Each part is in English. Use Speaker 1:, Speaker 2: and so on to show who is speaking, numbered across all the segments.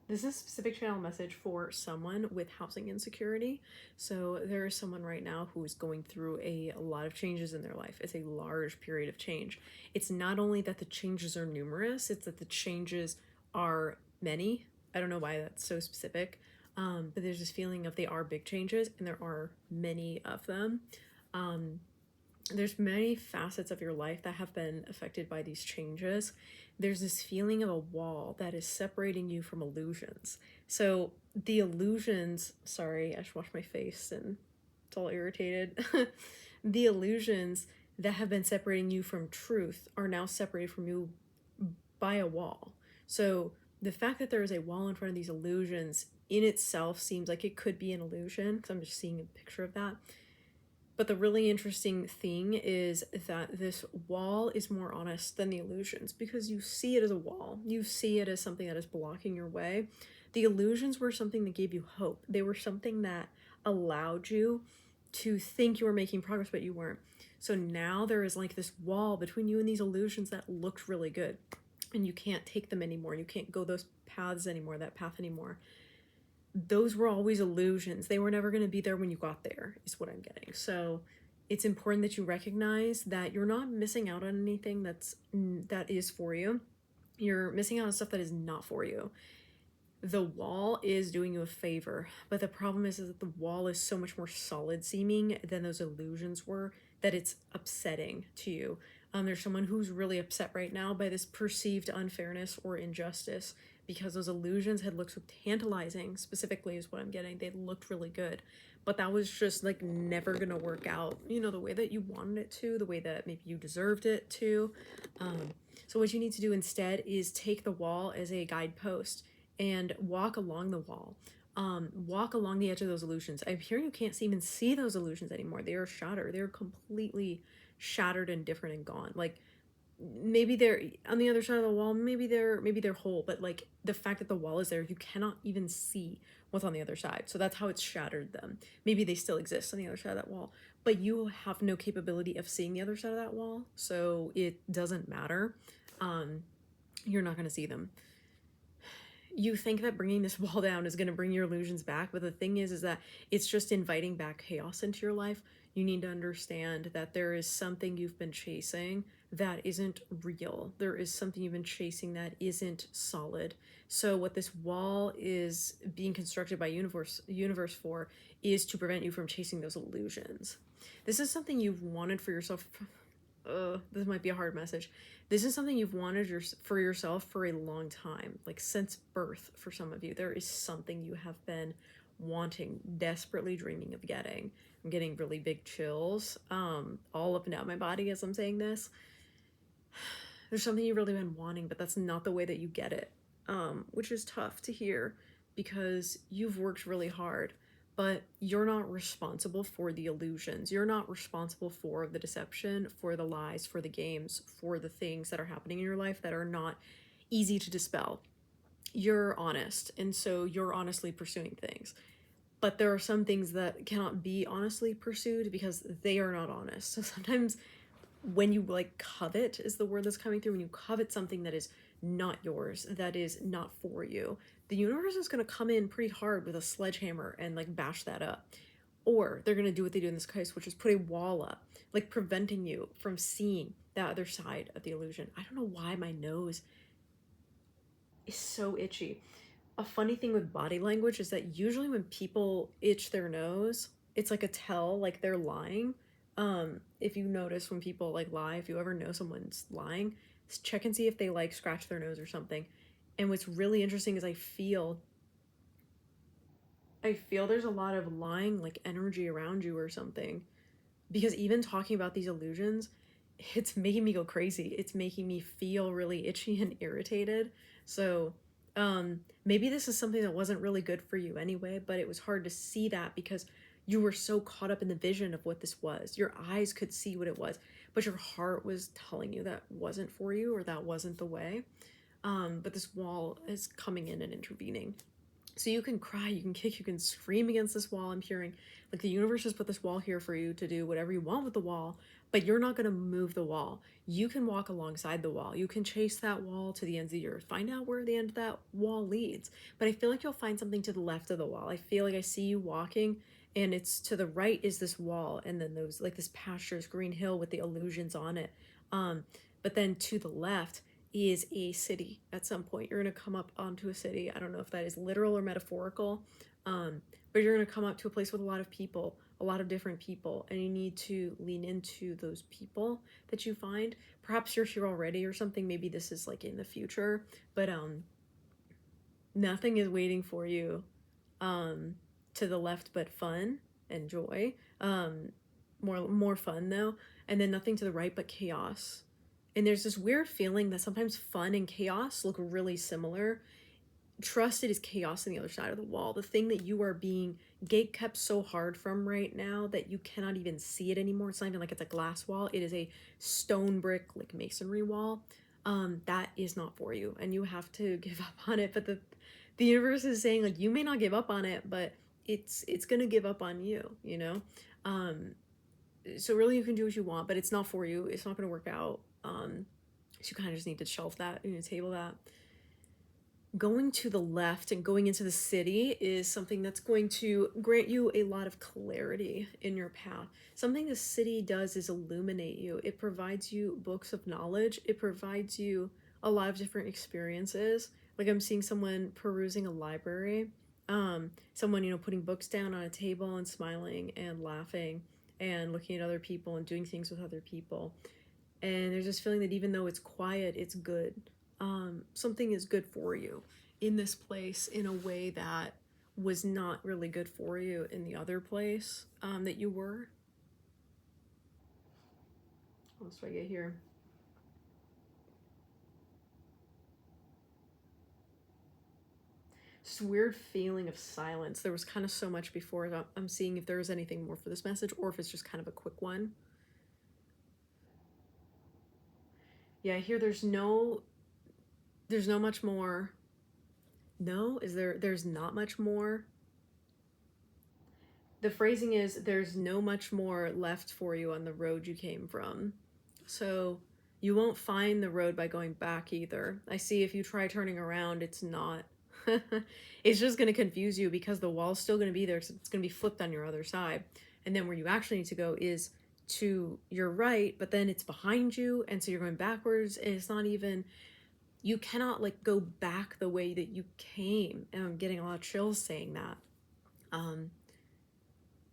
Speaker 1: This is a specific channel message for someone with housing insecurity. So there is someone right now who is going through a lot of changes in their life. It's a large period of change. It's not only that the changes are numerous, it's that the changes are many. I don't know why that's so specific, but there's this feeling of they are big changes and there are many of them. There's many facets of your life that have been affected by these changes. There's this feeling of a wall that is separating you from illusions. So the illusions, sorry, I should wash my face and it's all irritated. The illusions that have been separating you from truth are now separated from you by a wall. So the fact that there is a wall in front of these illusions in itself seems like it could be an illusion, because I'm just seeing a picture of that. But the really interesting thing is that this wall is more honest than the illusions, because you see it as a wall. You see it as something that is blocking your way. The illusions were something that gave you hope. They were something that allowed you to think you were making progress, but you weren't. So now there is like this wall between you and these illusions that looked really good. And you can't take them anymore. You can't go those paths anymore, that path anymore. Those were always illusions. They were never going to be there when you got there, is what I'm getting. So it's important that you recognize that you're not missing out on anything that is for you. You're missing out on stuff that is not for you. The wall is doing you a favor, but the problem is that the wall is so much more solid seeming than those illusions were, that it's upsetting to you. There's someone who's really upset right now by this perceived unfairness or injustice, because those illusions had looked so tantalizing, specifically is what I'm getting. They looked really good, but that was just like never gonna work out, the way that you wanted it to, the way that maybe you deserved it to. So what you need to do instead is take the wall as a guidepost and walk along the wall. Walk along the edge of those illusions. I'm hearing you can't even see those illusions anymore. They are shattered. They're completely shattered and different and gone. Like, maybe they're on the other side of the wall, maybe they're whole, but like the fact that the wall is there, you cannot even see what's on the other side. So that's how it's shattered them. Maybe they still exist on the other side of that wall, but you have no capability of seeing the other side of that wall, so it doesn't matter. You're not going to see them. You think that bringing this wall down is going to bring your illusions back, but the thing is that it's just inviting back chaos into your life. You need to understand that there is something you've been chasing that isn't real. There is something you've been chasing that isn't solid. So what this wall is being constructed by universe for is to prevent you from chasing those illusions. This is something you've wanted for yourself. This might be a hard message. This is something you've wanted for yourself for a long time, like since birth. For some of you, there is something you have been wanting, desperately dreaming of getting. I'm getting really big chills all up and down my body as I'm saying this. There's something you've really been wanting, but that's not the way that you get it, which is tough to hear, because you've worked really hard, but you're not responsible for the illusions. You're not responsible for the deception, for the lies, for the games, for the things that are happening in your life that are not easy to dispel. You're honest, and so you're honestly pursuing things. But there are some things that cannot be honestly pursued because they are not honest. So sometimes when you like covet, is the word that's coming through, when you covet something that is not yours, that is not for you, the universe is going to come in pretty hard with a sledgehammer and like bash that up. Or they're going to do what they do in this case, which is put a wall up, like preventing you from seeing that other side of the illusion. I don't know why my nose is so itchy. A funny thing with body language is that usually when people itch their nose, it's like a tell, like they're lying. If you notice when people like lie, if you ever know someone's lying, check and see if they like scratch their nose or something. And what's really interesting is I feel there's a lot of lying like energy around you or something, because even talking about these illusions, it's making me go crazy. It's making me feel really itchy and irritated. So maybe this is something that wasn't really good for you anyway, but it was hard to see that because you were so caught up in the vision of what this was. Your eyes could see what it was, but your heart was telling you that wasn't for you, or that wasn't the way. But this wall is coming in and intervening. So you can cry, you can kick, you can scream against this wall. I'm hearing like the universe has put this wall here for you to do whatever you want with the wall, but you're not going to move the wall. You can walk alongside the wall. You can chase that wall to the ends of the earth. Find out where the end of that wall leads. But I feel like you'll find something to the left of the wall. I feel like I see you walking, and it's to the right is this wall, and then those like this pastures green hill with the illusions on it. Um, but then to the left is a city. At some point you're going to come up onto a city. I don't know if that is literal or metaphorical, but you're going to come up to a place with a lot of people, a lot of different people, and you need to lean into those people that you find. Perhaps you're here already or something. Maybe this is like in the future, but nothing is waiting for you to the left but fun and joy. More fun though, and then nothing to the right but chaos. And there's this weird feeling that sometimes fun and chaos look really similar. Trust it is chaos on the other side of the wall. The thing that you are being gate kept so hard from right now that you cannot even see it anymore. It's not even like it's a glass wall. It is a stone brick, like masonry wall. That is not for you, and you have to give up on it. But the universe is saying like you may not give up on it, but it's gonna give up on you. You know. So really, you can do what you want, but it's not for you. It's not gonna work out. So you kind of just need to shelf that, table that. Going to the left and going into the city is something that's going to grant you a lot of clarity in your path. Something the city does is illuminate you. It provides you books of knowledge. It provides you a lot of different experiences. Like I'm seeing someone perusing a library, someone, putting books down on a table and smiling and laughing and looking at other people and doing things with other people. And there's this feeling that even though it's quiet, it's good. Something is good for you in this place in a way that was not really good for you in the other place that you were. What else do I get here? This weird feeling of silence. There was kind of so much before. I'm seeing if there is anything more for this message or if it's just kind of a quick one. Yeah, I hear there's no much more. No, there's not much more. The phrasing is there's no much more left for you on the road you came from. So you won't find the road by going back either. I see if you try turning around, it's not. It's just going to confuse you because the wall's still going to be there. So it's going to be flipped on your other side. And then where you actually need to go is to your right, but then it's behind you. And so you're going backwards. And it's not even, you cannot like go back the way that you came. And I'm getting a lot of chills saying that.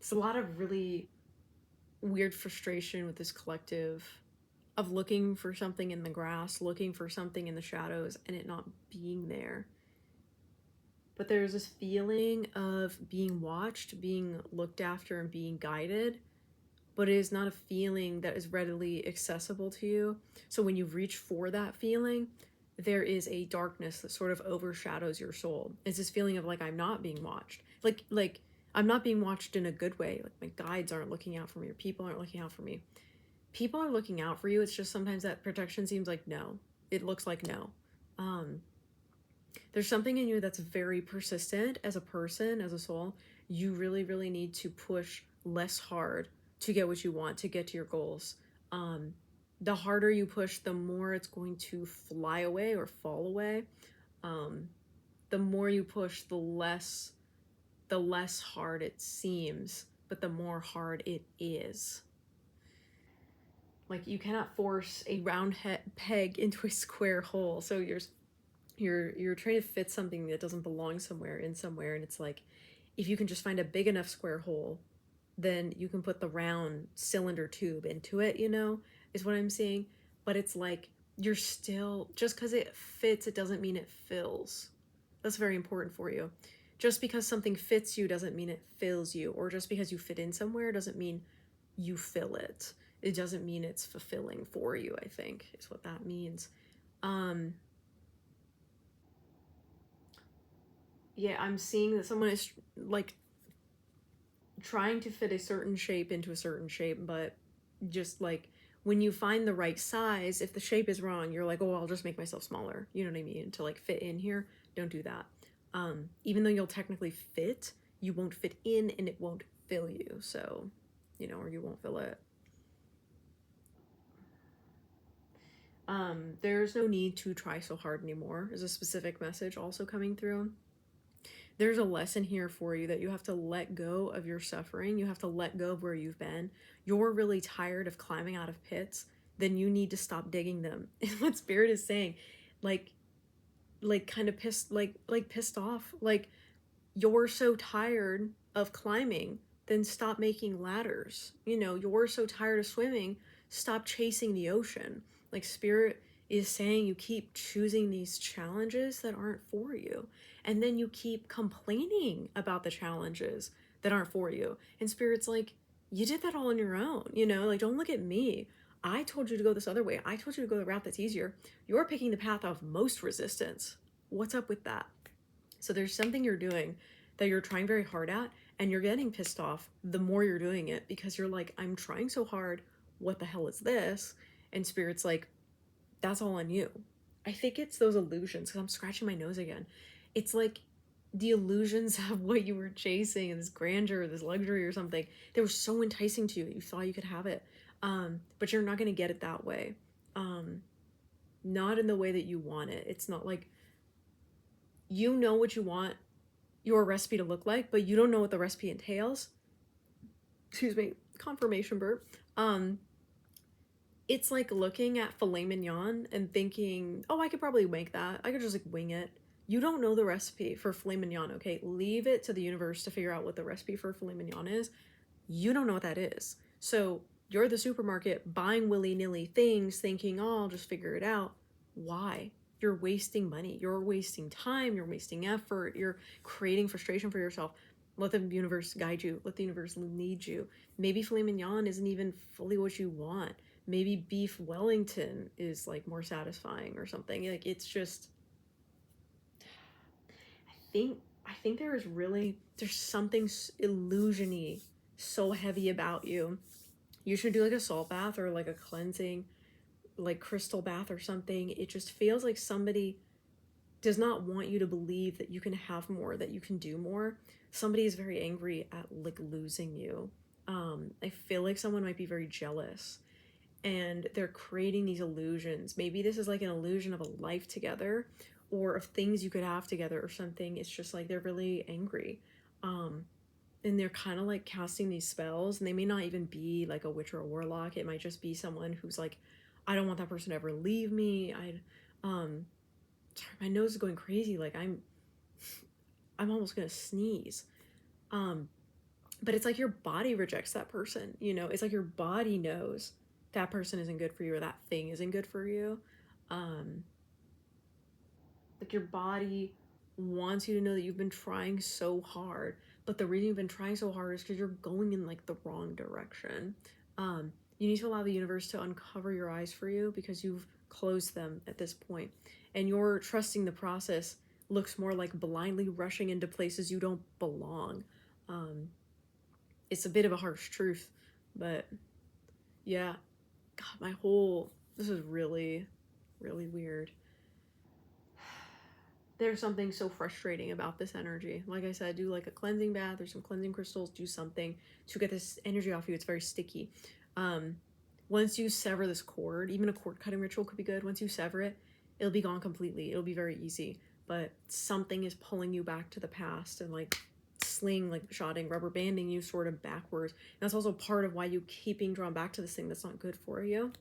Speaker 1: It's a lot of really weird frustration with this collective of looking for something in the grass, looking for something in the shadows, and it not being there. But there's this feeling of being watched, being looked after, and being guided, but it is not a feeling that is readily accessible to you. So when you reach for that feeling, there is a darkness that sort of overshadows your soul. It's this feeling of like, I'm not being watched. Like I'm not being watched in a good way. Like my guides aren't looking out for me, or people aren't looking out for me. People are looking out for you. It's just sometimes that protection seems like no. It looks like no. There's something in you that's very persistent as a person, as a soul. You really, really need to push less hard to get what you want, to get to your goals. The harder you push, the more it's going to fly away or fall away. The more you push, the less hard it seems, but the more hard it is. Like you cannot force a round peg into a square hole. So you're trying to fit something that doesn't belong somewhere, and it's like if you can just find a big enough square hole, then you can put the round cylinder tube into it, is what I'm seeing. But it's like you're still, just because it fits, it doesn't mean it fills. That's very important for you. Just because something fits you doesn't mean it fills you, or just because you fit in somewhere doesn't mean you fill it. It doesn't mean it's fulfilling for you, I think, is what that means. Yeah, I'm seeing that someone is like trying to fit a certain shape into a certain shape, but just like when you find the right size, if the shape is wrong, you're like, oh, I'll just make myself smaller. You know what I mean? To like fit in here. Don't do that. Even though you'll technically fit, you won't fit in and it won't fill you. So, or you won't fill it. There's no need to try so hard anymore is a specific message also coming through. There's a lesson here for you that you have to let go of your suffering. You have to let go of where you've been. You're really tired of climbing out of pits. Then you need to stop digging them. Is what Spirit is saying. Like kind of pissed off. Like, you're so tired of climbing, then stop making ladders. You're so tired of swimming, stop chasing the ocean. Like, Spirit is saying you keep choosing these challenges that aren't for you. And then you keep complaining about the challenges that aren't for you. And Spirit's like, you did that all on your own. Like, don't look at me. I told you to go this other way. I told you to go the route that's easier. You're picking the path of most resistance. What's up with that? So there's something you're doing that you're trying very hard at, and you're getting pissed off the more you're doing it because you're like, I'm trying so hard. What the hell is this? And Spirit's like, that's all on you. I think it's those illusions, because I'm scratching my nose again. It's like the illusions of what you were chasing and this grandeur, this luxury or something. They were so enticing to you that you thought you could have it. But you're not going to get it that way. Not in the way that you want it. It's not like, you know what you want your recipe to look like, but you don't know what the recipe entails. Excuse me, confirmation burp. It's like looking at filet mignon and thinking, oh, I could probably make that. I could just like wing it. You don't know the recipe for filet mignon, okay? Leave it to the universe to figure out what the recipe for filet mignon is. You don't know what that is. So you're at the supermarket buying willy-nilly things thinking, oh, I'll just figure it out. Why? You're wasting money. You're wasting time. You're wasting effort. You're creating frustration for yourself. Let the universe guide you. Let the universe lead you. Maybe filet mignon isn't even fully what you want. Maybe beef Wellington is like more satisfying or something. Like, it's just, I think there's something illusion-y so heavy about you. You should do like a salt bath or like a cleansing, like crystal bath or something. It just feels like somebody does not want you to believe that you can have more, that you can do more. Somebody is very angry at like losing you. I feel like someone might be very jealous and they're creating these illusions. Maybe this is like an illusion of a life together or of things you could have together or something. It's just like they're really angry. And they're kind of like casting these spells, and they may not even be like a witch or a warlock. It might just be someone who's like, I don't want that person to ever leave me. Sorry, my nose is going crazy. Like I'm almost gonna sneeze. But it's like your body rejects that person. It's like your body knows that person isn't good for you or that thing isn't good for you. Like your body wants you to know that you've been trying so hard, but the reason you've been trying so hard is because you're going in like the wrong direction. You need to allow the universe to uncover your eyes for you because you've closed them at this point, and you're trusting the process looks more like blindly rushing into places you don't belong. It's a bit of a harsh truth, but yeah, God, this is really, really weird. There's something so frustrating about this energy. Like I said, do like a cleansing bath or some cleansing crystals, do something to get this energy off you. It's very sticky. Once you sever this cord, even a cord cutting ritual could be good. Once you sever it, it'll be gone completely. It'll be very easy, but something is pulling you back to the past and like slingshotting, rubber banding you sort of backwards. And that's also part of why you keep being drawn back to this thing that's not good for you.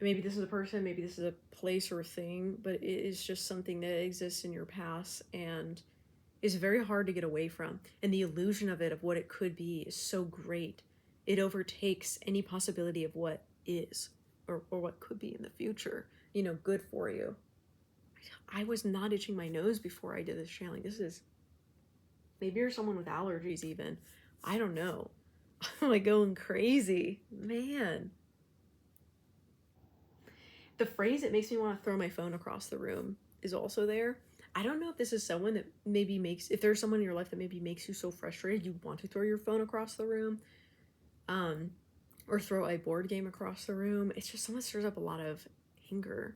Speaker 1: Maybe this is a person, maybe this is a place or a thing, but it is just something that exists in your past and is very hard to get away from. And the illusion of it, of what it could be, is so great. It overtakes any possibility of what is or what could be in the future, good for you. I was not itching my nose before I did this channeling. Maybe you're someone with allergies even. I don't know. I'm like going crazy. Man. The phrase, "it makes me want to throw my phone across the room," is also there. I don't know if this is someone that maybe if there's someone in your life that maybe makes you so frustrated you want to throw your phone across the room, or throw a board game across the room. It's just someone stirs up a lot of anger.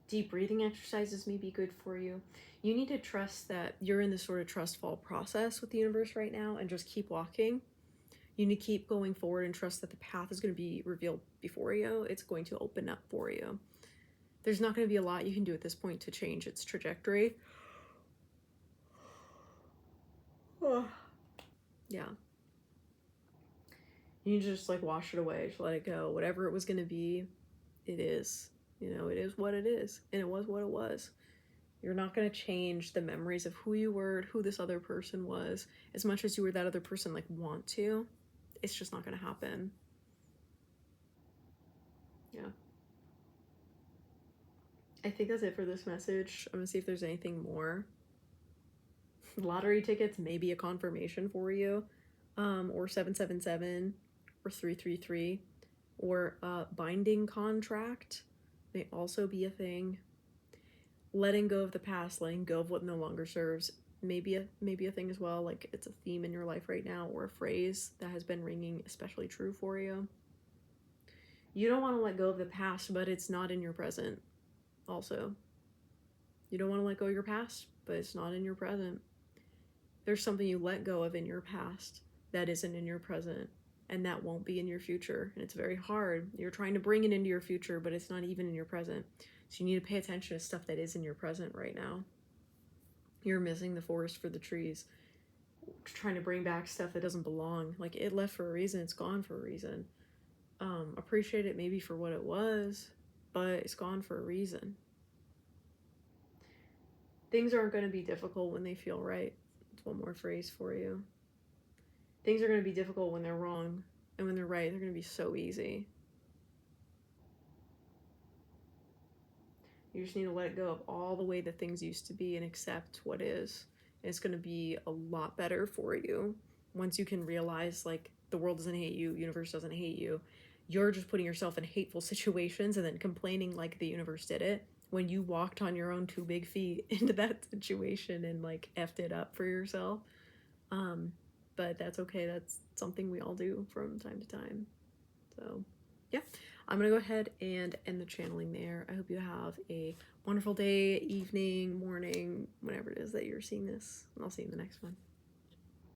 Speaker 1: Deep breathing exercises may be good for you. You need to trust that you're in this sort of trust fall process with the universe right now and just keep walking. You need to keep going forward and trust that the path is going to be revealed before you. It's going to open up for you. There's not going to be a lot you can do at this point to change its trajectory. Yeah. You need to just like wash it away, just let it go. Whatever it was going to be, it is. You know, it is what it is. And it was what it was. You're not going to change the memories of who you were, who this other person was, as much as you were that other person like want to. It's just not going to happen. Yeah. I think that's it for this message. I'm going to see if there's anything more. Lottery tickets may be a confirmation for you, or 777, or 333, or binding contract may also be a thing. Letting go of the past, letting go of what no longer serves, maybe a thing as well. Like it's a theme in your life right now, or a phrase that has been ringing especially true for you. You don't want to let go of the past, but it's not in your present. Also, you don't want to let go of your past, but it's not in your present. There's something you let go of in your past that isn't in your present, and that won't be in your future. And it's very hard. You're trying to bring it into your future, but it's not even in your present. So you need to pay attention to stuff that is in your present right now. You're missing the forest for the trees. Trying to bring back stuff that doesn't belong. Like, it left for a reason, it's gone for a reason. Appreciate it maybe for what it was, but it's gone for a reason. Things aren't going to be difficult when they feel right. It's one more phrase for you. Things are going to be difficult when they're wrong, and when they're right, they're going to be so easy. You just need to let go of all the way that things used to be and accept what is. And it's going to be a lot better for you once you can realize, like, the world doesn't hate you, universe doesn't hate you. You're just putting yourself in hateful situations and then complaining like the universe did it when you walked on your own two big feet into that situation and like effed it up for yourself. But that's okay. That's something we all do from time to time. So yeah, I'm gonna go ahead and end the channeling there. I hope you have a wonderful day, evening, morning, whenever it is that you're seeing this, and I'll see you in the next one.